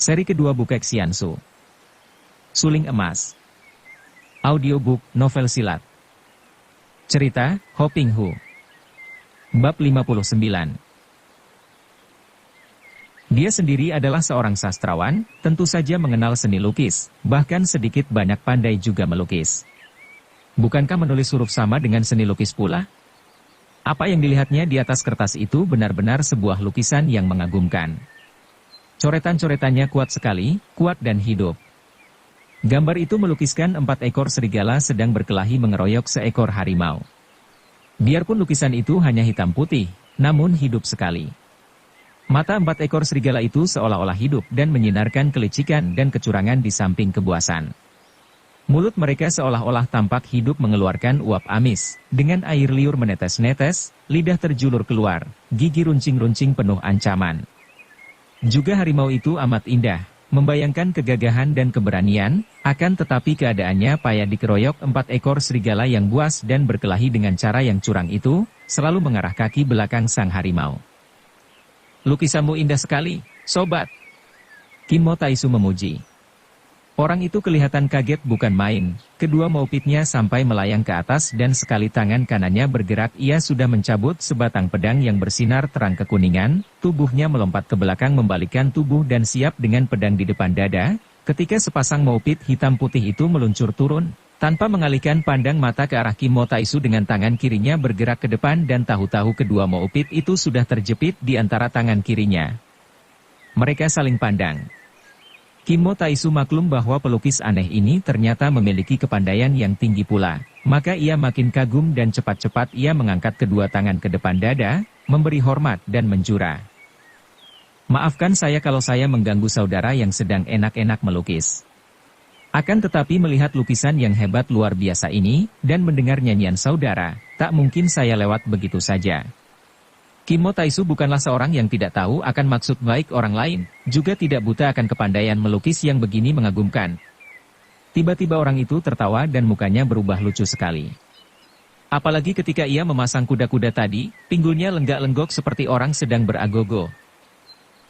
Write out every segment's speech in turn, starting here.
Seri kedua Bukek Xiansu. Suling Emas. Audiobook, novel silat. Cerita, Ho Ping Hu. Bab 59. Dia sendiri adalah seorang sastrawan, tentu saja mengenal seni lukis, bahkan sedikit banyak pandai juga melukis. Bukankah menulis huruf sama dengan seni lukis pula? Apa yang dilihatnya di atas kertas itu benar-benar sebuah lukisan yang mengagumkan. Coretan-coretannya kuat sekali, kuat dan hidup. Gambar itu melukiskan 4 ekor serigala sedang berkelahi mengeroyok seekor harimau. Biarpun lukisan itu hanya hitam putih, namun hidup sekali. Mata 4 ekor serigala itu seolah-olah hidup dan menyinarkan kelicikan dan kecurangan di samping kebuasan. Mulut mereka seolah-olah tampak hidup mengeluarkan uap amis, dengan air liur menetes-netes, lidah terjulur keluar, gigi runcing-runcing penuh ancaman. Juga harimau itu amat indah, membayangkan kegagahan dan keberanian, akan tetapi keadaannya payah dikeroyok 4 ekor serigala yang buas dan berkelahi dengan cara yang curang itu, selalu mengarah kaki belakang sang harimau. "Lukisanmu indah sekali, sobat," Kim Mo Taisu memuji. Orang itu kelihatan kaget bukan main, kedua maupitnya sampai melayang ke atas dan sekali tangan kanannya bergerak ia sudah mencabut sebatang pedang yang bersinar terang kekuningan, tubuhnya melompat ke belakang membalikkan tubuh dan siap dengan pedang di depan dada, ketika sepasang maupit hitam putih itu meluncur turun, tanpa mengalihkan pandang mata ke arah Kim Mo Taisu dengan tangan kirinya bergerak ke depan dan tahu-tahu kedua maupit itu sudah terjepit di antara tangan kirinya. Mereka saling pandang. Kim Mo Taisu maklum bahwa pelukis aneh ini ternyata memiliki kepandaian yang tinggi pula, maka ia makin kagum dan cepat-cepat ia mengangkat kedua tangan ke depan dada, memberi hormat dan menjura. "Maafkan saya kalau saya mengganggu saudara yang sedang enak-enak melukis. Akan tetapi melihat lukisan yang hebat luar biasa ini, dan mendengar nyanyian saudara, tak mungkin saya lewat begitu saja." Kim Mo Taisu bukanlah seorang yang tidak tahu akan maksud baik orang lain, juga tidak buta akan kepandaian melukis yang begini mengagumkan. Tiba-tiba orang itu tertawa dan mukanya berubah lucu sekali. Apalagi ketika ia memasang kuda-kuda tadi, pinggulnya lenggak-lenggok seperti orang sedang beragogo.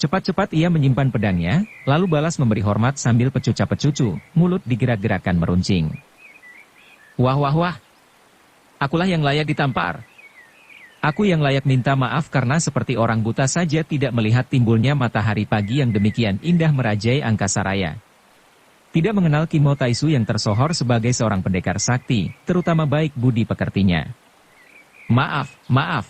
Cepat-cepat ia menyimpan pedangnya, lalu balas memberi hormat sambil pecuca-pecucu, mulut digerak-gerakkan meruncing. "Wah wah wah, akulah yang layak ditampar. Aku yang layak minta maaf karena seperti orang buta saja tidak melihat timbulnya matahari pagi yang demikian indah merajai angkasa raya." Tidak mengenal Kim Mo Taisu yang tersohor sebagai seorang pendekar sakti, terutama baik budi pekertinya. "Maaf, maaf."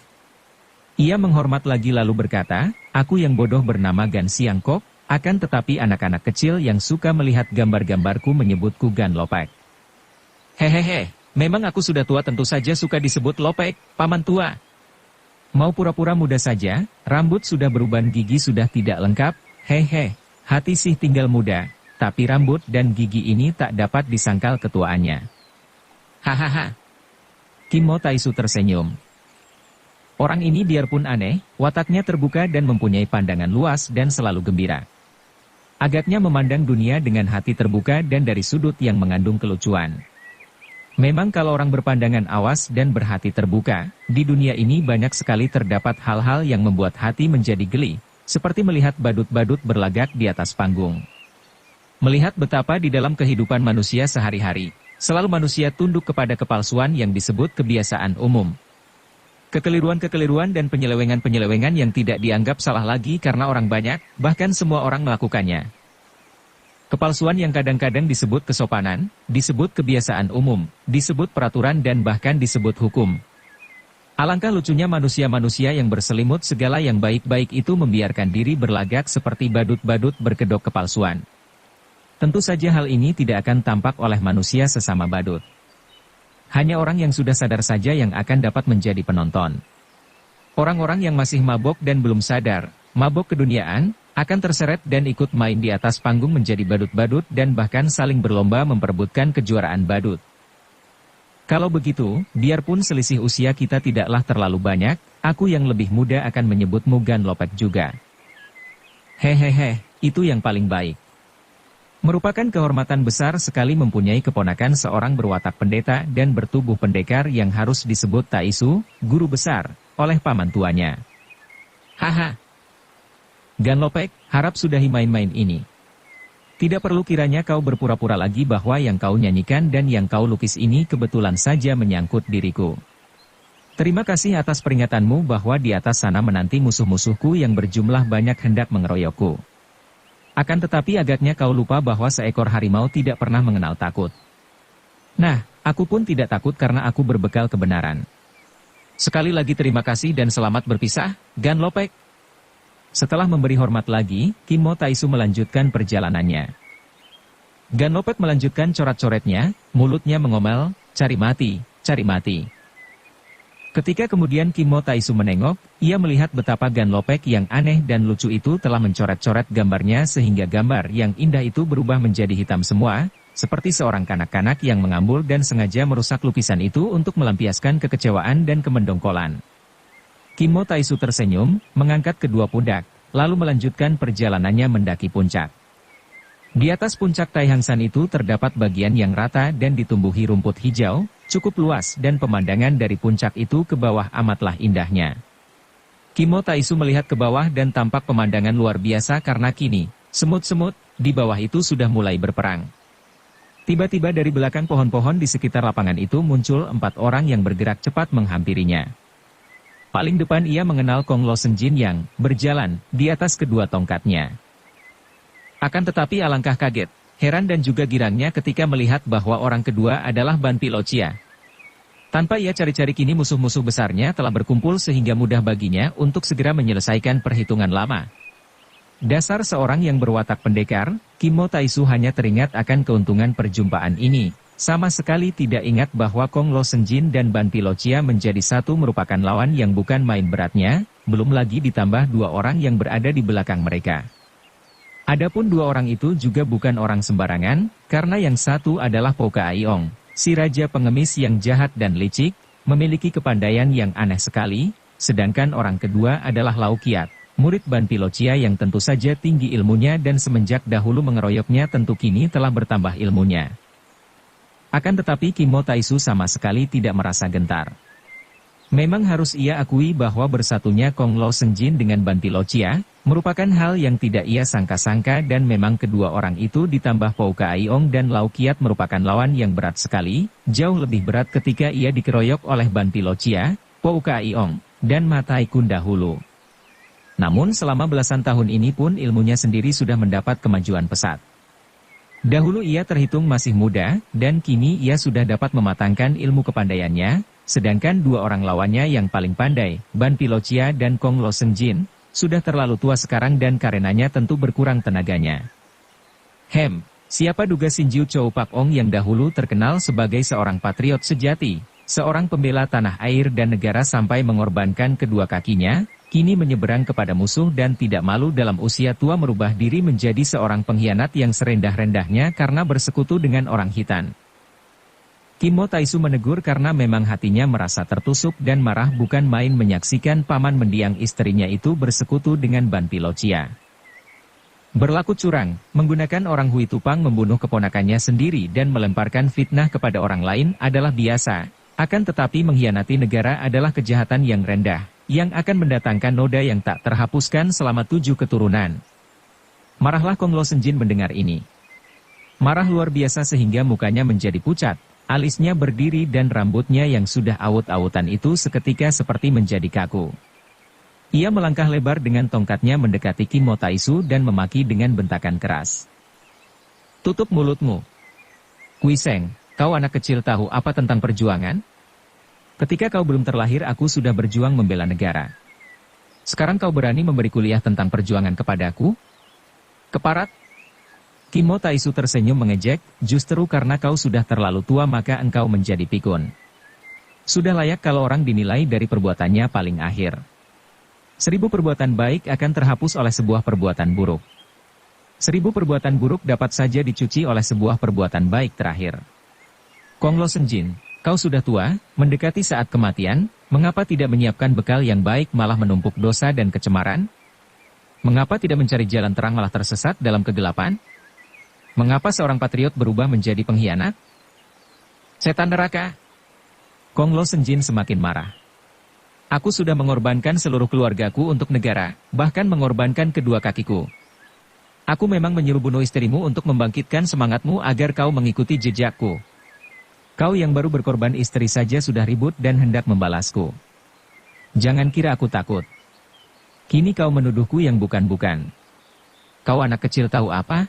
Ia menghormat lagi lalu berkata, "Aku yang bodoh bernama Gan Siang Kok, akan tetapi anak-anak kecil yang suka melihat gambar-gambarku menyebutku Gan Lopek." "Hehehe, memang aku sudah tua tentu saja suka disebut Lopek, paman tua. Mau pura-pura muda saja, rambut sudah beruban gigi sudah tidak lengkap, hehe, hati sih tinggal muda, tapi rambut dan gigi ini tak dapat disangkal ketuaannya." Hahaha. Kim Mo Taisu tersenyum. Orang ini biarpun aneh, wataknya terbuka dan mempunyai pandangan luas dan selalu gembira. Agaknya memandang dunia dengan hati terbuka dan dari sudut yang mengandung kelucuan. Memang kalau orang berpandangan awas dan berhati terbuka, di dunia ini banyak sekali terdapat hal-hal yang membuat hati menjadi geli, seperti melihat badut-badut berlagak di atas panggung. Melihat betapa di dalam kehidupan manusia sehari-hari, selalu manusia tunduk kepada kepalsuan yang disebut kebiasaan umum. Kekeliruan-kekeliruan dan penyelewengan-penyelewengan yang tidak dianggap salah lagi karena orang banyak, bahkan semua orang melakukannya. Kepalsuan yang kadang-kadang disebut kesopanan, disebut kebiasaan umum, disebut peraturan dan bahkan disebut hukum. Alangkah lucunya manusia-manusia yang berselimut segala yang baik-baik itu membiarkan diri berlagak seperti badut-badut berkedok kepalsuan. Tentu saja hal ini tidak akan tampak oleh manusia sesama badut. Hanya orang yang sudah sadar saja yang akan dapat menjadi penonton. Orang-orang yang masih mabok dan belum sadar, mabok keduniaan, akan terseret dan ikut main di atas panggung menjadi badut-badut dan bahkan saling berlomba memperebutkan kejuaraan badut. Kalau begitu, biarpun selisih usia kita tidaklah terlalu banyak, aku yang lebih muda akan menyebutmu Gan Lopek juga. Hehehe, itu yang paling baik. Merupakan kehormatan besar sekali mempunyai keponakan seorang berwatak pendeta dan bertubuh pendekar yang harus disebut Taisu, guru besar, oleh paman tuanya. Haha. Gan Lopek, harap sudahi main-main ini. Tidak perlu kiranya kau berpura-pura lagi bahwa yang kau nyanyikan dan yang kau lukis ini kebetulan saja menyangkut diriku. Terima kasih atas peringatanmu bahwa di atas sana menanti musuh-musuhku yang berjumlah banyak hendak mengeroyokku. Akan tetapi agaknya kau lupa bahwa seekor harimau tidak pernah mengenal takut. Nah, aku pun tidak takut karena aku berbekal kebenaran. Sekali lagi terima kasih dan selamat berpisah, Gan Lopek. Setelah memberi hormat lagi, Kim Mo Taisu melanjutkan perjalanannya. Gan Lopek melanjutkan coret-coretnya, mulutnya mengomel, cari mati, cari mati. Ketika kemudian Kim Mo Taisu menengok, ia melihat betapa Gan Lopek yang aneh dan lucu itu telah mencoret-coret gambarnya sehingga gambar yang indah itu berubah menjadi hitam semua, seperti seorang kanak-kanak yang mengambul dan sengaja merusak lukisan itu untuk melampiaskan kekecewaan dan kemendongkolan. Kim Mo Taisu tersenyum, mengangkat kedua pundak, lalu melanjutkan perjalanannya mendaki puncak. Di atas puncak Taihangsan itu terdapat bagian yang rata dan ditumbuhi rumput hijau, cukup luas dan pemandangan dari puncak itu ke bawah amatlah indahnya. Kim Mo Taisu melihat ke bawah dan tampak pemandangan luar biasa karena kini, semut-semut, di bawah itu sudah mulai berperang. Tiba-tiba dari belakang pohon-pohon di sekitar lapangan itu muncul 4 orang yang bergerak cepat menghampirinya. Paling depan ia mengenal Kong Lo Senjin yang berjalan di atas kedua tongkatnya. Akan tetapi alangkah kaget, heran dan juga girangnya ketika melihat bahwa orang kedua adalah Ban Pilocia. Tanpa ia cari-cari kini musuh-musuh besarnya telah berkumpul sehingga mudah baginya untuk segera menyelesaikan perhitungan lama. Dasar seorang yang berwatak pendekar, Kim Mo Taisu hanya teringat akan keuntungan perjumpaan ini. Sama sekali tidak ingat bahwa Kong Lo Senjin dan Ban Pilocia menjadi satu merupakan lawan yang bukan main beratnya, belum lagi ditambah 2 orang yang berada di belakang mereka. Adapun 2 orang itu juga bukan orang sembarangan, karena yang satu adalah Pouka Aiong, si raja pengemis yang jahat dan licik, memiliki kepandaian yang aneh sekali, sedangkan orang kedua adalah Lau Kiat, murid Ban Pilocia yang tentu saja tinggi ilmunya dan semenjak dahulu mengeroyoknya tentu kini telah bertambah ilmunya. Akan tetapi Kim Mo Taisu sama sekali tidak merasa gentar. Memang harus ia akui bahwa bersatunya Kong Lo Senjin dengan Ban Pilocia merupakan hal yang tidak ia sangka-sangka dan memang kedua orang itu ditambah Pouka Aiong dan Lau Kiat merupakan lawan yang berat sekali, jauh lebih berat ketika ia dikeroyok oleh Ban Pilocia, Pouka Aiong, dan Matai Kun dahulu. Namun selama belasan tahun ini pun ilmunya sendiri sudah mendapat kemajuan pesat. Dahulu ia terhitung masih muda, dan kini ia sudah dapat mematangkan ilmu kepandaiannya, sedangkan 2 orang lawannya yang paling pandai, Ban Pilocia dan Kong Lo Senjin, sudah terlalu tua sekarang dan karenanya tentu berkurang tenaganya. Siapa duga Sinjiu Chow Pak Ong yang dahulu terkenal sebagai seorang patriot sejati, seorang pembela tanah air dan negara sampai mengorbankan kedua kakinya, kini menyeberang kepada musuh dan tidak malu dalam usia tua merubah diri menjadi seorang pengkhianat yang serendah-rendahnya karena bersekutu dengan orang hitam. Kim Mo Taisu menegur karena memang hatinya merasa tertusuk dan marah bukan main menyaksikan paman mendiang istrinya itu bersekutu dengan Ban Pilocia. Berlaku curang, menggunakan orang Hui Tupang membunuh keponakannya sendiri dan melemparkan fitnah kepada orang lain adalah biasa, akan tetapi mengkhianati negara adalah kejahatan yang rendah, yang akan mendatangkan noda yang tak terhapuskan selama 7 keturunan. Marahlah Kong Lo Senjin mendengar ini. Marah luar biasa sehingga mukanya menjadi pucat, alisnya berdiri dan rambutnya yang sudah awut-awutan itu seketika seperti menjadi kaku. Ia melangkah lebar dengan tongkatnya mendekati Kim Mo Taisu dan memaki dengan bentakan keras. Tutup mulutmu. Kuiseng, kau anak kecil tahu apa tentang perjuangan? Ketika kau belum terlahir aku sudah berjuang membela negara. Sekarang kau berani memberi kuliah tentang perjuangan kepadaku? Keparat? Kim Mo Taisu tersenyum mengejek, justru karena kau sudah terlalu tua maka engkau menjadi pikun. Sudah layak kalau orang dinilai dari perbuatannya paling akhir. 1000 perbuatan baik akan terhapus oleh sebuah perbuatan buruk. 1000 perbuatan buruk dapat saja dicuci oleh sebuah perbuatan baik terakhir. Kong Lo Senjin, kau sudah tua, mendekati saat kematian, mengapa tidak menyiapkan bekal yang baik malah menumpuk dosa dan kecemaran? Mengapa tidak mencari jalan terang malah tersesat dalam kegelapan? Mengapa seorang patriot berubah menjadi pengkhianat? Setan neraka! Kong Lo Senjin semakin marah. Aku sudah mengorbankan seluruh keluargaku untuk negara, bahkan mengorbankan kedua kakiku. Aku memang menyuruh bunuh istrimu untuk membangkitkan semangatmu agar kau mengikuti jejakku. Kau yang baru berkorban istri saja sudah ribut dan hendak membalasku. Jangan kira aku takut. Kini kau menuduhku yang bukan-bukan. Kau anak kecil tahu apa?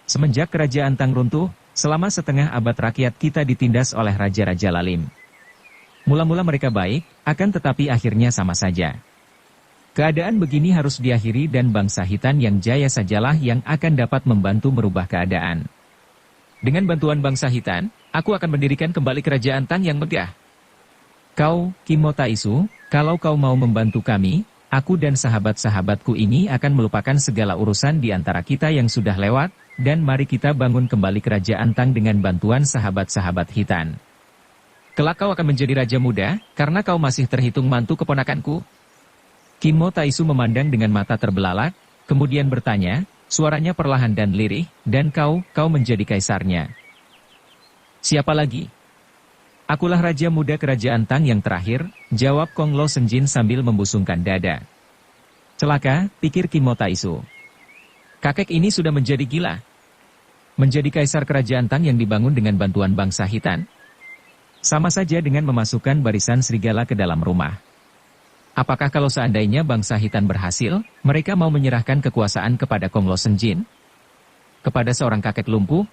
Semenjak kerajaan Tang runtuh, selama setengah abad rakyat kita ditindas oleh raja-raja lalim. Mula-mula mereka baik, akan tetapi akhirnya sama saja. Keadaan begini harus diakhiri dan bangsa Hitan yang jaya sajalah yang akan dapat membantu merubah keadaan. Dengan bantuan bangsa Hitan, aku akan mendirikan kembali kerajaan Tang yang megah. Kau, Kimo Taisu, kalau kau mau membantu kami, aku dan sahabat-sahabatku ini akan melupakan segala urusan di antara kita yang sudah lewat, dan mari kita bangun kembali kerajaan Tang dengan bantuan sahabat-sahabat Hitan. Kelak kau akan menjadi raja muda, karena kau masih terhitung mantu keponakanku. Kimo Taisu memandang dengan mata terbelalak, kemudian bertanya, suaranya perlahan dan lirih, dan kau menjadi kaisarnya. Siapa lagi? Akulah raja muda kerajaan Tang yang terakhir, jawab Kong Lo Senjin sambil membusungkan dada. Celaka, pikir Kimo Taisu. Kakek ini sudah menjadi gila. Menjadi kaisar kerajaan Tang yang dibangun dengan bantuan bangsa Hitan. Sama saja dengan memasukkan barisan serigala ke dalam rumah. Apakah kalau seandainya bangsa Hitan berhasil, mereka mau menyerahkan kekuasaan kepada Kong Lo Senjin? Kepada seorang kakek lumpuh?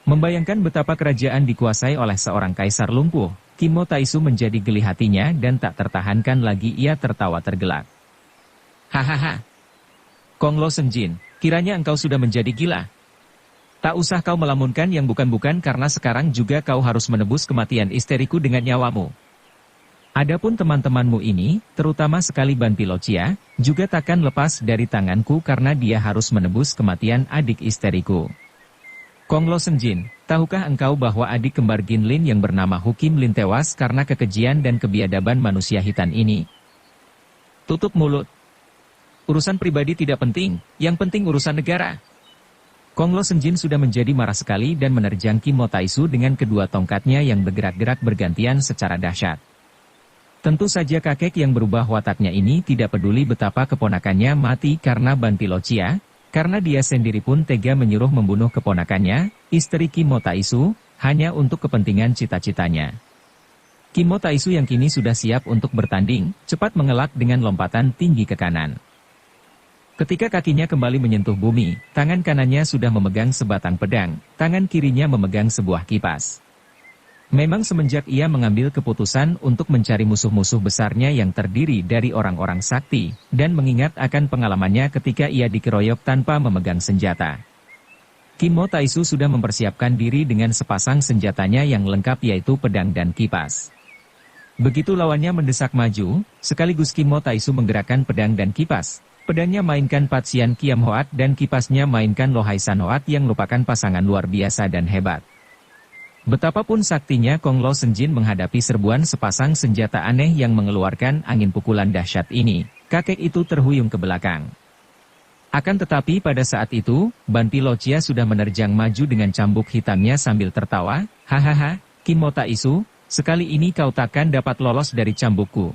Membayangkan betapa kerajaan dikuasai oleh seorang kaisar lumpuh, Kimo Taisu menjadi geli hatinya dan tak tertahankan lagi ia tertawa tergelak. Hahaha. Kong Lo Senjin, kiranya engkau sudah menjadi gila. Tak usah kau melamunkan yang bukan-bukan karena sekarang juga kau harus menebus kematian isteriku dengan nyawamu. Adapun teman-temanmu ini, terutama sekali Ban Pilocia, juga takkan lepas dari tanganku karena dia harus menebus kematian adik isteriku. Kong Lo Senjin, tahukah engkau bahwa adik kembar Ginlin yang bernama Hu Kim Lin tewas karena kekejian dan kebiadaban manusia Hitan ini? Tutup mulut. Urusan pribadi tidak penting, yang penting urusan negara. Kong Lo Senjin sudah menjadi marah sekali dan menerjang Kimo Taisu dengan kedua tongkatnya yang bergerak-gerak bergantian secara dahsyat. Tentu saja kakek yang berubah wataknya ini tidak peduli betapa keponakannya mati karena Ban Pilocia, karena dia sendiri pun tega menyuruh membunuh keponakannya, istri Kimo Taisu, hanya untuk kepentingan cita-citanya. Kimo Taisu yang kini sudah siap untuk bertanding, cepat mengelak dengan lompatan tinggi ke kanan. Ketika kakinya kembali menyentuh bumi, tangan kanannya sudah memegang sebatang pedang, tangan kirinya memegang sebuah kipas. Memang semenjak ia mengambil keputusan untuk mencari musuh-musuh besarnya yang terdiri dari orang-orang sakti, dan mengingat akan pengalamannya ketika ia dikeroyok tanpa memegang senjata. Kimo Taisu sudah mempersiapkan diri dengan sepasang senjatanya yang lengkap yaitu pedang dan kipas. Begitu lawannya mendesak maju, sekaligus Kimo Taisu menggerakkan pedang dan kipas. Pedangnya mainkan Patsian Kiam Hoat dan kipasnya mainkan Lohai San Hoat yang merupakan pasangan luar biasa dan hebat. Betapapun saktinya Kong Lo Senjin menghadapi serbuan sepasang senjata aneh yang mengeluarkan angin pukulan dahsyat ini, kakek itu terhuyung ke belakang. Akan tetapi pada saat itu, Ban Pilocia sudah menerjang maju dengan cambuk hitamnya sambil tertawa, hahaha, Kimo Taisu, sekali ini kau takkan dapat lolos dari cambukku.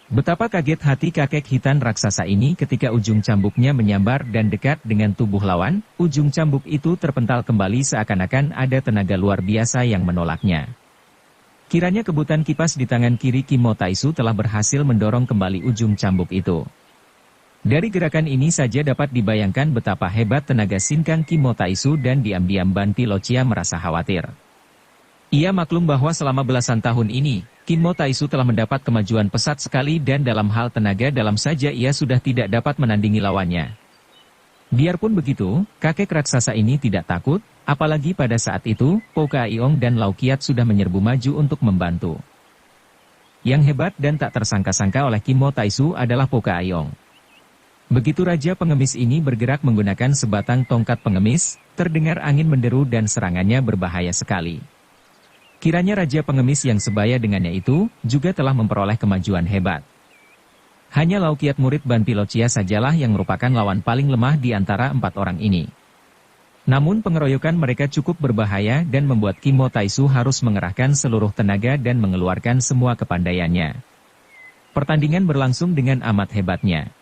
Betapa kaget hati kakek hitan raksasa ini ketika ujung cambuknya menyambar dan dekat dengan tubuh lawan, ujung cambuk itu terpental kembali seakan-akan ada tenaga luar biasa yang menolaknya. Kiranya kebutan kipas di tangan kiri Kimo Taisu telah berhasil mendorong kembali ujung cambuk itu. Dari gerakan ini saja dapat dibayangkan betapa hebat tenaga sinkang Kimo Taisu dan diam-diam Ban Pilocia merasa khawatir. Ia maklum bahwa selama belasan tahun ini, Kimo Taisu telah mendapat kemajuan pesat sekali dan dalam hal tenaga dalam saja ia sudah tidak dapat menandingi lawannya. Biarpun begitu, kakek raksasa ini tidak takut, apalagi pada saat itu, Po Kaiong dan Lau Kiat sudah menyerbu maju untuk membantu. Yang hebat dan tak tersangka-sangka oleh Kimo Taisu adalah Po Kaiong. Begitu Raja Pengemis ini bergerak menggunakan sebatang tongkat pengemis, terdengar angin menderu dan serangannya berbahaya sekali. Kiranya Raja Pengemis yang sebaya dengannya itu, juga telah memperoleh kemajuan hebat. Hanya Lau Kiat murid Ban Pilocia sajalah yang merupakan lawan paling lemah di antara empat orang ini. Namun pengeroyokan mereka cukup berbahaya dan membuat Kimo Taisu harus mengerahkan seluruh tenaga dan mengeluarkan semua kepandaiannya. Pertandingan berlangsung dengan amat hebatnya.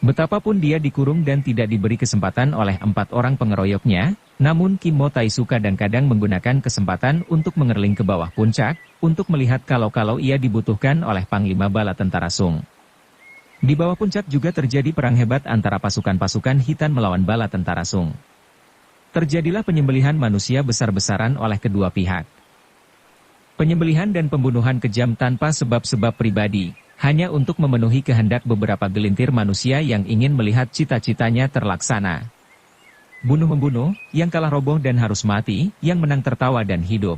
Betapapun dia dikurung dan tidak diberi kesempatan oleh 4 orang pengeroyoknya, namun Kim Mo Taisu kadang-kadang menggunakan kesempatan untuk mengerling ke bawah puncak, untuk melihat kalau-kalau ia dibutuhkan oleh Panglima Bala Tentara Sung. Di bawah puncak juga terjadi perang hebat antara pasukan-pasukan Hitan melawan bala tentara Sung. Terjadilah penyembelihan manusia besar-besaran oleh kedua pihak. Penyembelihan dan pembunuhan kejam tanpa sebab-sebab pribadi, hanya untuk memenuhi kehendak beberapa gelintir manusia yang ingin melihat cita-citanya terlaksana. Bunuh-membunuh, yang kalah roboh dan harus mati, yang menang tertawa dan hidup.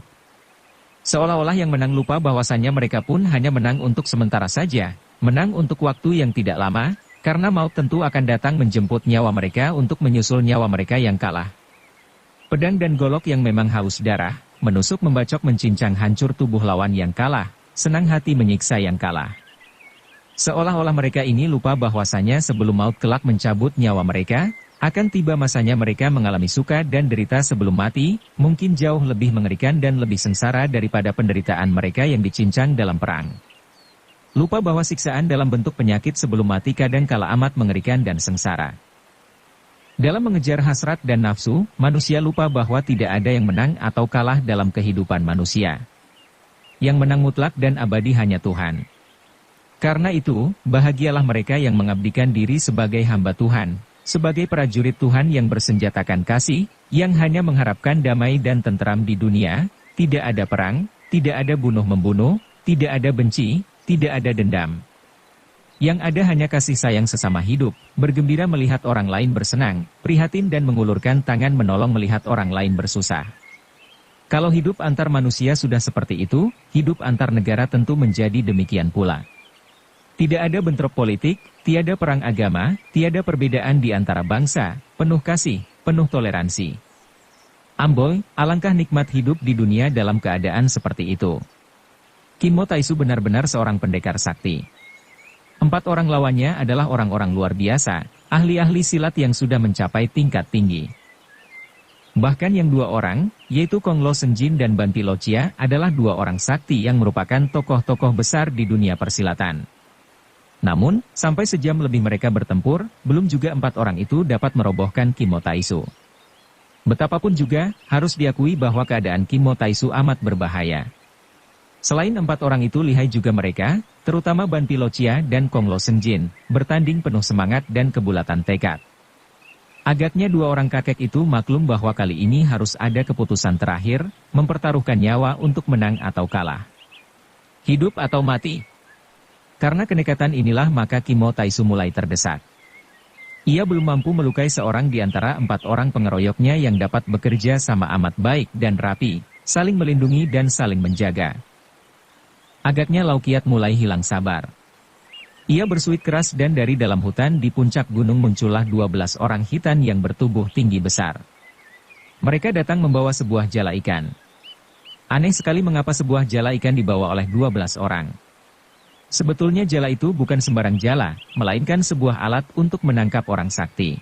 Seolah-olah yang menang lupa bahwasannya mereka pun hanya menang untuk sementara saja. Menang untuk waktu yang tidak lama, karena maut tentu akan datang menjemput nyawa mereka untuk menyusul nyawa mereka yang kalah. Pedang dan golok yang memang haus darah, menusuk membacok mencincang hancur tubuh lawan yang kalah, senang hati menyiksa yang kalah. Seolah-olah mereka ini lupa bahwasanya sebelum maut kelak mencabut nyawa mereka, akan tiba masanya mereka mengalami suka dan derita sebelum mati, mungkin jauh lebih mengerikan dan lebih sengsara daripada penderitaan mereka yang dicincang dalam perang. Lupa bahwa siksaan dalam bentuk penyakit sebelum mati kadang kala amat mengerikan dan sengsara. Dalam mengejar hasrat dan nafsu, manusia lupa bahwa tidak ada yang menang atau kalah dalam kehidupan manusia. Yang menang mutlak dan abadi hanya Tuhan. Karena itu, bahagialah mereka yang mengabdikan diri sebagai hamba Tuhan, sebagai prajurit Tuhan yang bersenjatakan kasih, yang hanya mengharapkan damai dan tentram di dunia, tidak ada perang, tidak ada bunuh-membunuh, tidak ada benci, tidak ada dendam. Yang ada hanya kasih sayang sesama hidup, bergembira melihat orang lain bersenang, prihatin dan mengulurkan tangan menolong melihat orang lain bersusah. Kalau hidup antar manusia sudah seperti itu, hidup antar negara tentu menjadi demikian pula. Tidak ada bentrok politik, tiada perang agama, tiada perbedaan di antara bangsa, penuh kasih, penuh toleransi. Amboi, alangkah nikmat hidup di dunia dalam keadaan seperti itu. Kim Mo Taisu benar-benar seorang pendekar sakti. 4 orang lawannya adalah orang-orang luar biasa, ahli-ahli silat yang sudah mencapai tingkat tinggi. Bahkan yang 2 orang, yaitu Kong Lo Senjin dan Ban Pilocia, adalah 2 orang sakti yang merupakan tokoh-tokoh besar di dunia persilatan. Namun, sampai sejam lebih mereka bertempur, belum juga 4 orang itu dapat merobohkan Kim Mo Taisu. Betapapun juga, harus diakui bahwa keadaan Kim Mo Taisu amat berbahaya. Selain 4 orang itu lihai juga mereka, terutama Ban Pilocia dan Kong Lo Senjin, bertanding penuh semangat dan kebulatan tekad. Agaknya 2 orang kakek itu maklum bahwa kali ini harus ada keputusan terakhir, mempertaruhkan nyawa untuk menang atau kalah. Hidup atau mati. Karena kenekatan inilah maka Kim Mo Taisu mulai terdesak. Ia belum mampu melukai seorang di antara 4 orang pengeroyoknya yang dapat bekerja sama amat baik dan rapi, saling melindungi dan saling menjaga. Agaknya Laukiat mulai hilang sabar. Ia bersuit keras dan dari dalam hutan di puncak gunung muncullah 12 orang hitan yang bertubuh tinggi besar. Mereka datang membawa sebuah jala ikan. Aneh sekali mengapa sebuah jala ikan dibawa oleh 12 orang. Sebetulnya jala itu bukan sembarang jala, melainkan sebuah alat untuk menangkap orang sakti.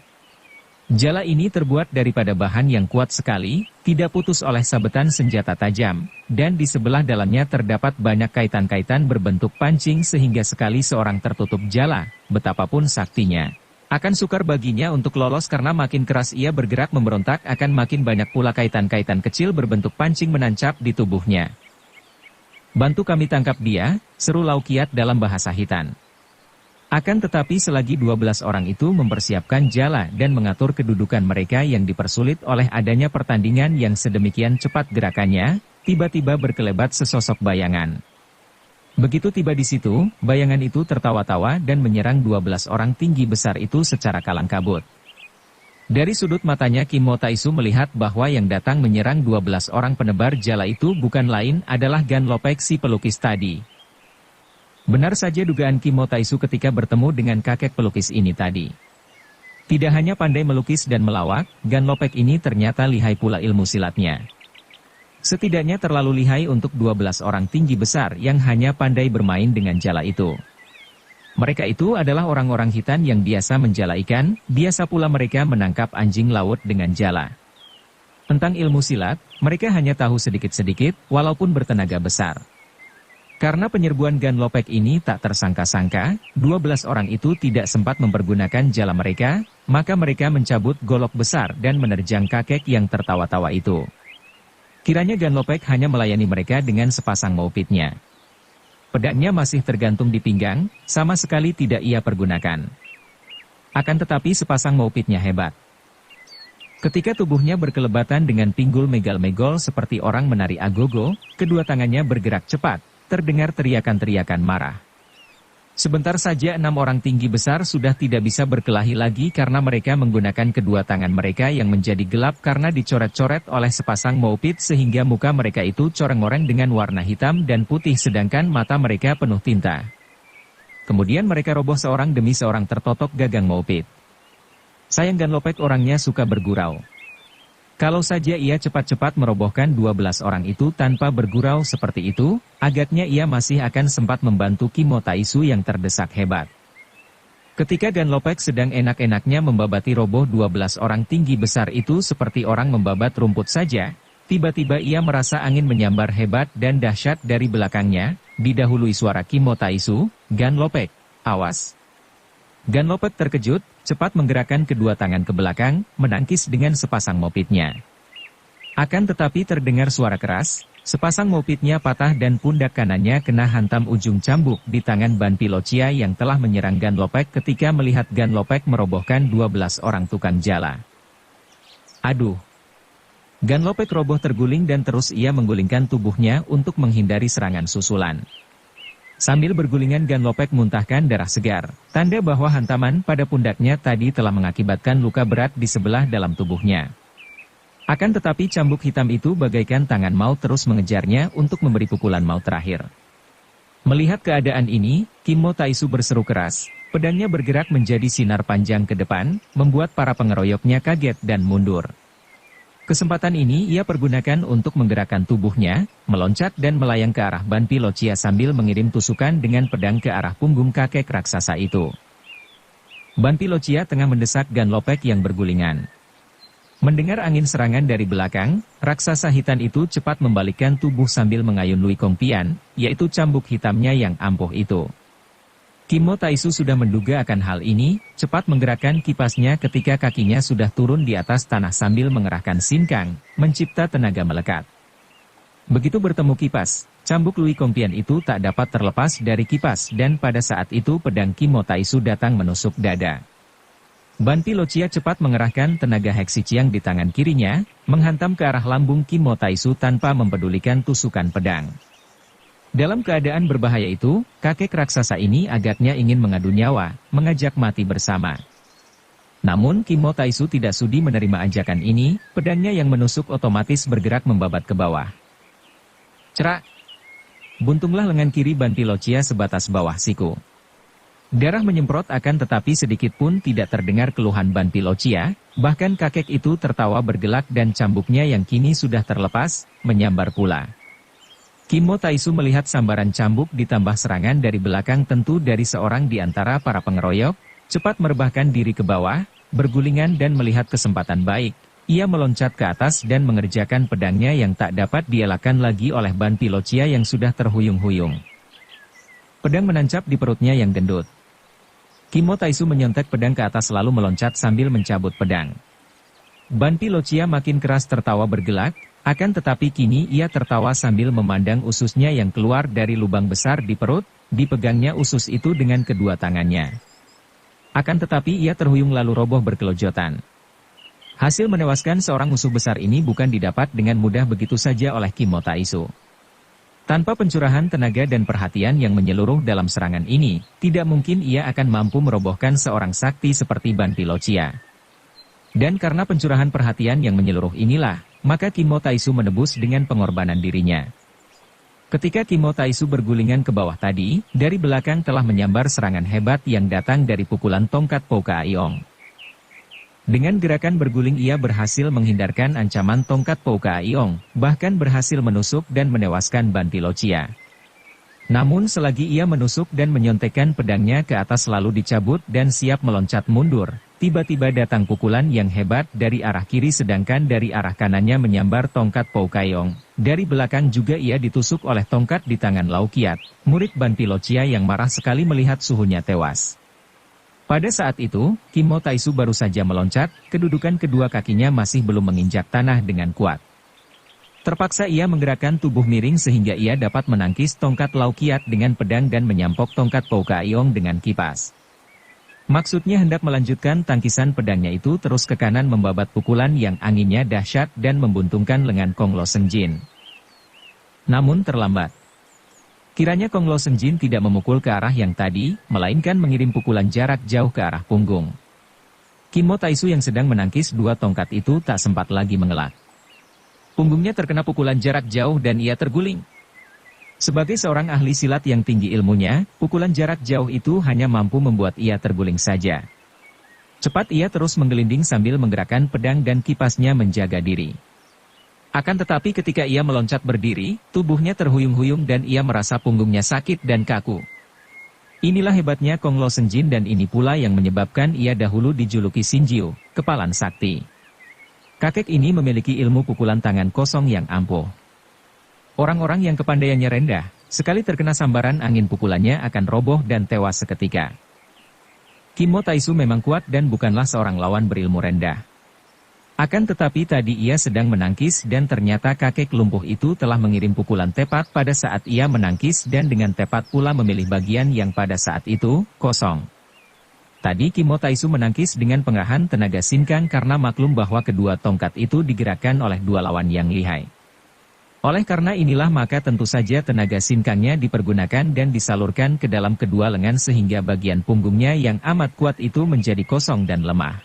Jala ini terbuat daripada bahan yang kuat sekali, tidak putus oleh sabetan senjata tajam, dan di sebelah dalamnya terdapat banyak kaitan-kaitan berbentuk pancing sehingga sekali seorang tertutup jala, betapapun saktinya, akan sukar baginya untuk lolos karena makin keras ia bergerak memberontak akan makin banyak pula kaitan-kaitan kecil berbentuk pancing menancap di tubuhnya. "Bantu kami tangkap dia," seru Laukiat dalam bahasa Hitan. Akan tetapi selagi 12 orang itu mempersiapkan jala dan mengatur kedudukan mereka yang dipersulit oleh adanya pertandingan yang sedemikian cepat gerakannya, tiba-tiba berkelebat sesosok bayangan. Begitu tiba di situ, bayangan itu tertawa-tawa dan menyerang 12 orang tinggi besar itu secara kalang kabut. Dari sudut matanya Kim Mo Taisu melihat bahwa yang datang menyerang 12 orang penebar jala itu bukan lain adalah Gan Lopek si pelukis tadi. Benar saja dugaan Kim Mo Taisu ketika bertemu dengan kakek pelukis ini tadi. Tidak hanya pandai melukis dan melawak, Gan Lopek ini ternyata lihai pula ilmu silatnya. Setidaknya terlalu lihai untuk 12 orang tinggi besar yang hanya pandai bermain dengan jala itu. Mereka itu adalah orang-orang hitan yang biasa menjala ikan, biasa pula mereka menangkap anjing laut dengan jala. Tentang ilmu silat, mereka hanya tahu sedikit-sedikit, walaupun bertenaga besar. Karena penyerbuan Ganlopek ini tak tersangka-sangka, 12 orang itu tidak sempat mempergunakan jala mereka, maka mereka mencabut golok besar dan menerjang kakek yang tertawa-tawa itu. Kiranya Ganlopek hanya melayani mereka dengan sepasang maupitnya. Pedangnya masih tergantung di pinggang, sama sekali tidak ia pergunakan. Akan tetapi sepasang maupitnya hebat. Ketika tubuhnya berkelebatan dengan pinggul megal-megol seperti orang menari agogo, kedua tangannya bergerak cepat, terdengar teriakan-teriakan marah. Sebentar saja 6 orang tinggi besar sudah tidak bisa berkelahi lagi karena mereka menggunakan kedua tangan mereka yang menjadi gelap karena dicoret-coret oleh sepasang maupit sehingga muka mereka itu coreng-oreng dengan warna hitam dan putih sedangkan mata mereka penuh tinta. Kemudian mereka roboh seorang demi seorang tertotok gagang maupit. Sayang Ganlopek orangnya suka bergurau. Kalau saja ia cepat-cepat merobohkan 12 orang itu tanpa bergurau seperti itu, agaknya ia masih akan sempat membantu Kimo Taisu yang terdesak hebat. Ketika Ganlopek sedang enak-enaknya membabati roboh 12 orang tinggi besar itu seperti orang membabat rumput saja, tiba-tiba ia merasa angin menyambar hebat dan dahsyat dari belakangnya, didahului suara Kimo Taisu, "Ganlopek, awas!" Ganlopek terkejut, cepat menggerakkan kedua tangan ke belakang, menangkis dengan sepasang maupitnya. Akan tetapi terdengar suara keras, sepasang maupitnya patah dan pundak kanannya kena hantam ujung cambuk di tangan Ban Pilocia yang telah menyerang Ganlopek ketika melihat Ganlopek merobohkan 12 orang tukang jala. Aduh! Ganlopek roboh terguling dan terus ia menggulingkan tubuhnya untuk menghindari serangan susulan. Sambil bergulingan Ganlopek muntahkan darah segar, tanda bahwa hantaman pada pundaknya tadi telah mengakibatkan luka berat di sebelah dalam tubuhnya. Akan tetapi cambuk hitam itu bagaikan tangan maut terus mengejarnya untuk memberi pukulan maut terakhir. Melihat keadaan ini, Kimo Taisu berseru keras, pedangnya bergerak menjadi sinar panjang ke depan, membuat para pengeroyoknya kaget dan mundur. Kesempatan ini ia pergunakan untuk menggerakkan tubuhnya, meloncat dan melayang ke arah Ban Pilocia sambil mengirim tusukan dengan pedang ke arah punggung kakek raksasa itu. Ban Pilocia tengah mendesak Ganlopek yang bergulingan. Mendengar angin serangan dari belakang, raksasa hitam itu cepat membalikkan tubuh sambil mengayun Lui Kongpian, yaitu cambuk hitamnya yang ampuh itu. Kimo Taisu sudah menduga akan hal ini, cepat menggerakkan kipasnya ketika kakinya sudah turun di atas tanah sambil mengerahkan sinkang, mencipta tenaga melekat. Begitu bertemu kipas, cambuk Lui Kongpian itu tak dapat terlepas dari kipas dan pada saat itu pedang Kimo Taisu datang menusuk dada. Ban Pilocia cepat mengerahkan tenaga Hexichiang di tangan kirinya, menghantam ke arah lambung Kimo Taisu tanpa mempedulikan tusukan pedang. Dalam keadaan berbahaya itu, kakek raksasa ini agaknya ingin mengadu nyawa, mengajak mati bersama. Namun Kimo Taisu tidak sudi menerima ajakan ini, pedangnya yang menusuk otomatis bergerak membabat ke bawah. Cerak! Buntunglah lengan kiri Ban Pilocia sebatas bawah siku. Darah menyemprot akan tetapi sedikit pun tidak terdengar keluhan Ban Pilocia, bahkan kakek itu tertawa bergelak dan cambuknya yang kini sudah terlepas, menyambar pula. Kimo Taisu melihat sambaran cambuk ditambah serangan dari belakang tentu dari seorang di antara para pengeroyok, cepat merebahkan diri ke bawah, bergulingan dan melihat kesempatan baik. Ia meloncat ke atas dan mengerjakan pedangnya yang tak dapat dielakkan lagi oleh Ban Pilocia yang sudah terhuyung-huyung. Pedang menancap di perutnya yang gendut. Kimo Taisu menyontek pedang ke atas lalu meloncat sambil mencabut pedang. Ban Pilocia makin keras tertawa bergelak, akan tetapi kini ia tertawa sambil memandang ususnya yang keluar dari lubang besar di perut, dipegangnya usus itu dengan kedua tangannya. Akan tetapi ia terhuyung lalu roboh berkelojotan. Hasil menewaskan seorang musuh besar ini bukan didapat dengan mudah begitu saja oleh Kimo Taisu. Tanpa pencurahan tenaga dan perhatian yang menyeluruh dalam serangan ini, tidak mungkin ia akan mampu merobohkan seorang sakti seperti Ban Pilocia. Dan karena pencurahan perhatian yang menyeluruh inilah, maka Kimo Taisu menebus dengan pengorbanan dirinya. Ketika Kimo Taisu bergulingan ke bawah tadi, dari belakang telah menyambar serangan hebat yang datang dari pukulan tongkat Pouka Aiong. Dengan gerakan berguling ia berhasil menghindarkan ancaman tongkat Pouka Aiong, bahkan berhasil menusuk dan menewaskan Ban Pilocia. Namun selagi ia menusuk dan menyontekkan pedangnya ke atas lalu dicabut dan siap meloncat mundur, tiba-tiba datang pukulan yang hebat dari arah kiri sedangkan dari arah kanannya menyambar tongkat Pou Kayong. Dari belakang juga ia ditusuk oleh tongkat di tangan Lau Kiat, murid Ban Pilocia yang marah sekali melihat suhunya tewas. Pada saat itu, Kim Mo Taisu baru saja meloncat, kedudukan kedua kakinya masih belum menginjak tanah dengan kuat. Terpaksa ia menggerakkan tubuh miring sehingga ia dapat menangkis tongkat Lau Kiat dengan pedang dan menyampok tongkat Pou Kayong dengan kipas. Maksudnya hendak melanjutkan tangkisan pedangnya itu terus ke kanan membabat pukulan yang anginnya dahsyat dan membuntungkan lengan Kong Lo Senjin. Namun terlambat. Kiranya Kong Lo Senjin tidak memukul ke arah yang tadi, melainkan mengirim pukulan jarak jauh ke arah punggung. Kim Mo Taisu yang sedang menangkis dua tongkat itu tak sempat lagi mengelak. Punggungnya terkena pukulan jarak jauh dan ia terguling. Sebagai seorang ahli silat yang tinggi ilmunya, pukulan jarak jauh itu hanya mampu membuat ia terguling saja. Cepat ia terus menggelinding sambil menggerakkan pedang dan kipasnya menjaga diri. Akan tetapi ketika ia meloncat berdiri, tubuhnya terhuyung-huyung dan ia merasa punggungnya sakit dan kaku. Inilah hebatnya Kong Lo Senjin dan ini pula yang menyebabkan ia dahulu dijuluki Sinjiu, kepalan sakti. Kakek ini memiliki ilmu pukulan tangan kosong yang ampuh. Orang-orang yang kepandaiannya rendah, sekali terkena sambaran angin pukulannya akan roboh dan tewas seketika. Kim Mo Taisu memang kuat dan bukanlah seorang lawan berilmu rendah. Akan tetapi tadi ia sedang menangkis dan ternyata kakek lumpuh itu telah mengirim pukulan tepat pada saat ia menangkis dan dengan tepat pula memilih bagian yang pada saat itu kosong. Tadi Kim Mo Taisu menangkis dengan pengerahan tenaga sinkang karena maklum bahwa kedua tongkat itu digerakkan oleh dua lawan yang lihai. Oleh karena inilah maka tentu saja tenaga sinkangnya dipergunakan dan disalurkan ke dalam kedua lengan sehingga bagian punggungnya yang amat kuat itu menjadi kosong dan lemah.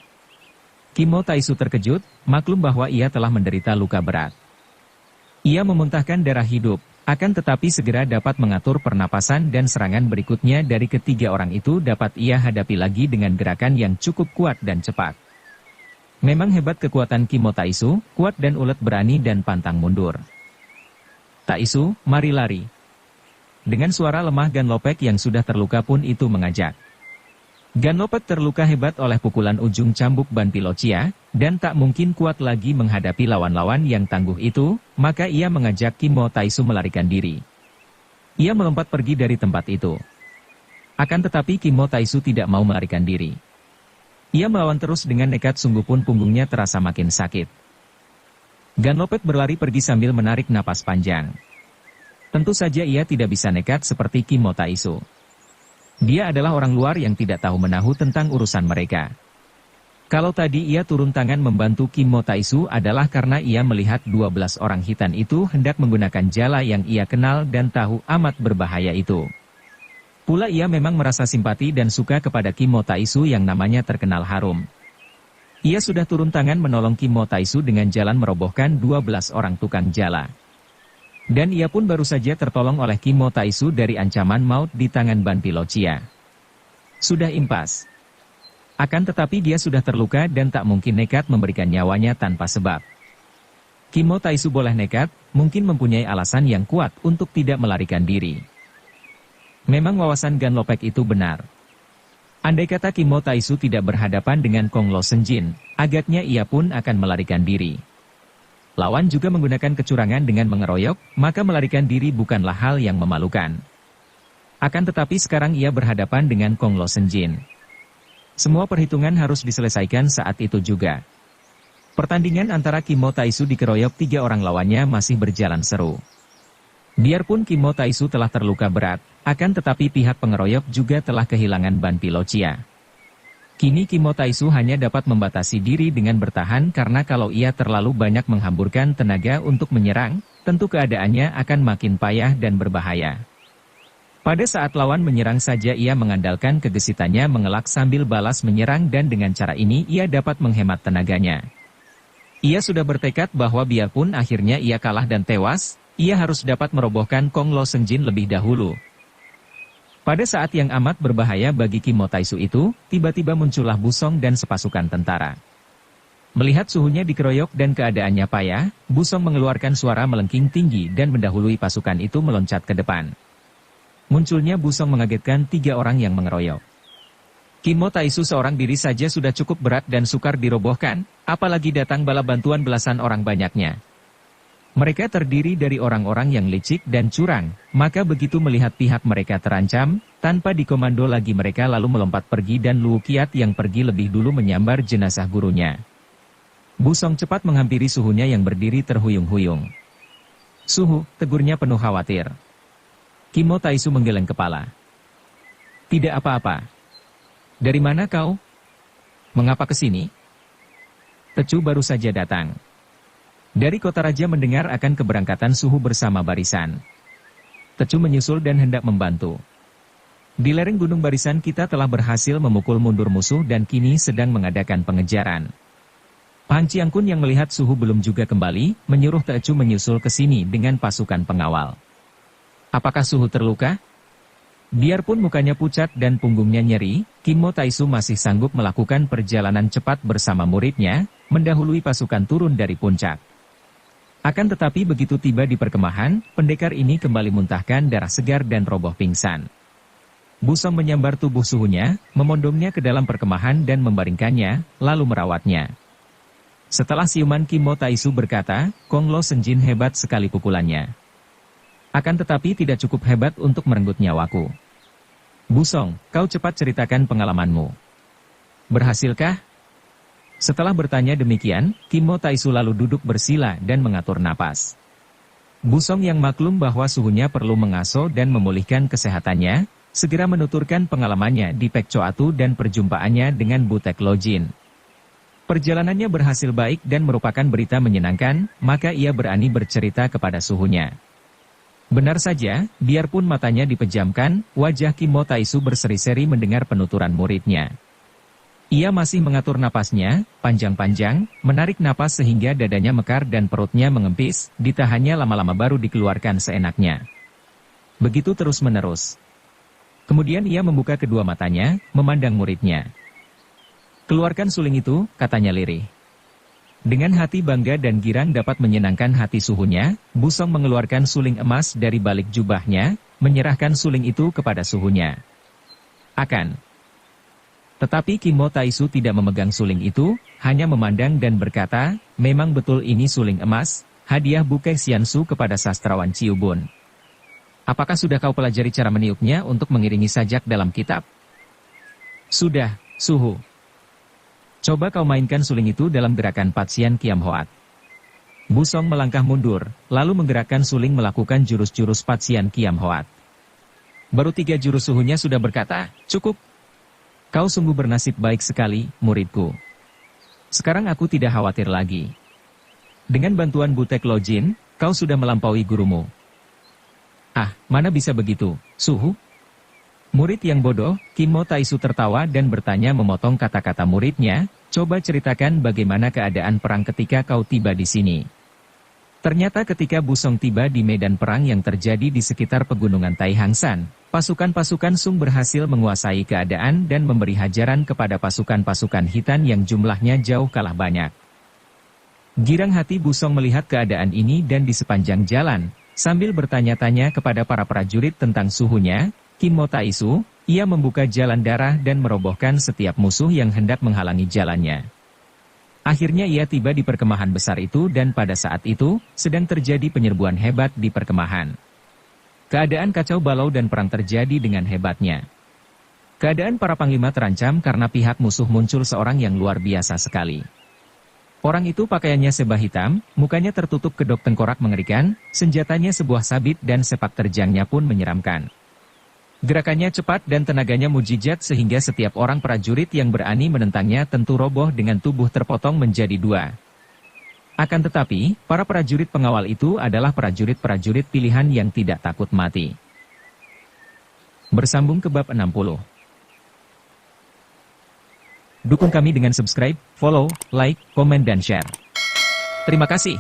Kim Mo Taisu terkejut, maklum bahwa ia telah menderita luka berat. Ia memuntahkan darah hidup. Akan tetapi segera dapat mengatur pernapasan dan serangan berikutnya dari ketiga orang itu dapat ia hadapi lagi dengan gerakan yang cukup kuat dan cepat. Memang hebat kekuatan Kim Mo Taisu, kuat dan ulet berani dan pantang mundur. Taisu, mari lari. Dengan suara lemah Gan Lopek yang sudah terluka pun itu mengajak. Gan Lopek terluka hebat oleh pukulan ujung cambuk Ban Pilocia, dan tak mungkin kuat lagi menghadapi lawan-lawan yang tangguh itu, maka ia mengajak Kim Mo Taisu melarikan diri. Ia melompat pergi dari tempat itu. Akan tetapi Kim Mo Taisu tidak mau melarikan diri. Ia melawan terus dengan nekat sungguh pun punggungnya terasa makin sakit. Gan Lopek berlari pergi sambil menarik napas panjang. Tentu saja ia tidak bisa nekat seperti Kim Mo Taisu. Dia adalah orang luar yang tidak tahu menahu tentang urusan mereka. Kalau tadi ia turun tangan membantu Kim Mo Taisu adalah karena ia melihat 12 orang hitan itu hendak menggunakan jala yang ia kenal dan tahu amat berbahaya itu. Pula ia memang merasa simpati dan suka kepada Kim Mo Taisu yang namanya terkenal harum. Ia sudah turun tangan menolong Kim Mo Taisu dengan jalan merobohkan 12 orang tukang jala. Dan ia pun baru saja tertolong oleh Kim Mo Taisu dari ancaman maut di tangan Ban Pilocia. Sudah impas. Akan tetapi dia sudah terluka dan tak mungkin nekat memberikan nyawanya tanpa sebab. Kim Mo Taisu boleh nekat, mungkin mempunyai alasan yang kuat untuk tidak melarikan diri. Memang wawasan Gan Lopek itu benar. Andai kata Kim Mo Taisu tidak berhadapan dengan Kong Lo Senjin, agaknya ia pun akan melarikan diri. Lawan juga menggunakan kecurangan dengan mengeroyok, maka melarikan diri bukanlah hal yang memalukan. Akan tetapi sekarang ia berhadapan dengan Kong Lo Senjin. Semua perhitungan harus diselesaikan saat itu juga. Pertandingan antara Kim Mo Taisu dikeroyok 3 orang lawannya masih berjalan seru. Biarpun Kim Mo Taisu telah terluka berat, akan tetapi pihak pengeroyok juga telah kehilangan Ban Pilocia. Kini Kim Mo Taisu hanya dapat membatasi diri dengan bertahan karena kalau ia terlalu banyak menghamburkan tenaga untuk menyerang, tentu keadaannya akan makin payah dan berbahaya. Pada saat lawan menyerang saja ia mengandalkan kegesitannya mengelak sambil balas menyerang dan dengan cara ini ia dapat menghemat tenaganya. Ia sudah bertekad bahwa biarpun akhirnya ia kalah dan tewas, ia harus dapat merobohkan Kong Lo Senjin lebih dahulu. Pada saat yang amat berbahaya bagi Kim Mo Taisu itu, tiba-tiba muncullah Bu Song dan sepasukan tentara. Melihat suhunya dikeroyok dan keadaannya payah, Bu Song mengeluarkan suara melengking tinggi dan mendahului pasukan itu meloncat ke depan. Munculnya Busong mengagetkan 3 orang yang mengeroyok. Kim Mo Taisu seorang diri saja sudah cukup berat dan sukar dirobohkan, apalagi datang bala bantuan belasan orang banyaknya. Mereka terdiri dari orang-orang yang licik dan curang, maka begitu melihat pihak mereka terancam, tanpa dikomando lagi mereka lalu melompat pergi dan Luo Qiat yang pergi lebih dulu menyambar jenazah gurunya. Busong cepat menghampiri suhunya yang berdiri terhuyung-huyung. "Suhu," tegurnya penuh khawatir. Kim Mo Taisu menggeleng kepala. "Tidak apa-apa. Dari mana kau? Mengapa ke sini?" "Tecu baru saja datang dari kota raja mendengar akan keberangkatan Suhu bersama barisan. Tecu menyusul dan hendak membantu. Di lereng gunung barisan kita telah berhasil memukul mundur musuh dan kini sedang mengadakan pengejaran." Han Chiangkun yang melihat Suhu belum juga kembali, menyuruh Tecu menyusul ke sini dengan pasukan pengawal. "Apakah Suhu terluka?" Biarpun mukanya pucat dan punggungnya nyeri, Kim Mo Taisu masih sanggup melakukan perjalanan cepat bersama muridnya, mendahului pasukan turun dari puncak. Akan tetapi begitu tiba di perkemahan, pendekar ini kembali muntahkan darah segar dan roboh pingsan. Busong menyambar tubuh Suhunya, memondongnya ke dalam perkemahan dan membaringkannya, lalu merawatnya. Setelah siuman Kim Mo Taisu berkata, "Kong Lo Senjin hebat sekali pukulannya. Akan tetapi tidak cukup hebat untuk merenggut nyawaku. Busong, kau cepat ceritakan pengalamanmu. Berhasilkah?" Setelah bertanya demikian, Kim Mo Taisu lalu duduk bersila dan mengatur napas. Busong yang maklum bahwa Suhunya perlu mengasuh dan memulihkan kesehatannya, segera menuturkan pengalamannya di Pek Choatu dan perjumpaannya dengan Butek Lojin. Perjalanannya berhasil baik dan merupakan berita menyenangkan, maka ia berani bercerita kepada Suhunya. Benar saja, biarpun matanya dipejamkan, wajah Kim Mo Taisu berseri-seri mendengar penuturan muridnya. Ia masih mengatur napasnya, panjang-panjang, menarik napas sehingga dadanya mekar dan perutnya mengempis, ditahannya lama-lama baru dikeluarkan seenaknya. Begitu terus-menerus. Kemudian ia membuka kedua matanya, memandang muridnya. "Keluarkan suling itu," katanya lirih. Dengan hati bangga dan girang dapat menyenangkan hati Suhunya, Busong mengeluarkan suling emas dari balik jubahnya, menyerahkan suling itu kepada Suhunya. Tetapi Kim Mo Taisu tidak memegang suling itu, hanya memandang dan berkata, "Memang betul ini suling emas, hadiah Buke Xiansu kepada sastrawan Ciubun. Apakah sudah kau pelajari cara meniupnya untuk mengiringi sajak dalam kitab?" "Sudah, Suhu." "Coba kau mainkan suling itu dalam gerakan Patsian Kiam Hoat." Busong melangkah mundur, lalu menggerakkan suling melakukan jurus-jurus Patsian Kiam Hoat. Baru 3 jurus Suhunya sudah berkata, "Cukup. Kau sungguh bernasib baik sekali, muridku. Sekarang aku tidak khawatir lagi. Dengan bantuan Butek Lojin, kau sudah melampaui gurumu." "Ah, mana bisa begitu, Suhu?" Murid yang bodoh, Kim Mo Taisu tertawa dan bertanya memotong kata-kata muridnya, "Coba ceritakan bagaimana keadaan perang ketika kau tiba di sini." Ternyata ketika Busong tiba di medan perang yang terjadi di sekitar pegunungan Taihangsan, pasukan-pasukan Sung berhasil menguasai keadaan dan memberi hajaran kepada pasukan-pasukan Hitan yang jumlahnya jauh kalah banyak. Girang hati Busong melihat keadaan ini dan di sepanjang jalan, sambil bertanya-tanya kepada para prajurit tentang Suhunya, Kim Mo Taisu, ia membuka jalan darah dan merobohkan setiap musuh yang hendak menghalangi jalannya. Akhirnya ia tiba di perkemahan besar itu dan pada saat itu, sedang terjadi penyerbuan hebat di perkemahan. Keadaan kacau balau dan perang terjadi dengan hebatnya. Keadaan para panglima terancam karena pihak musuh muncul seorang yang luar biasa sekali. Orang itu pakaiannya serba hitam, mukanya tertutup kedok tengkorak mengerikan, senjatanya sebuah sabit dan sepak terjangnya pun menyeramkan. Gerakannya cepat dan tenaganya mujizat sehingga setiap orang prajurit yang berani menentangnya tentu roboh dengan tubuh terpotong menjadi 2. Akan tetapi, para prajurit pengawal itu adalah prajurit-prajurit pilihan yang tidak takut mati. Bersambung ke bab 60. Dukung kami dengan subscribe, follow, like, komen dan share. Terima kasih.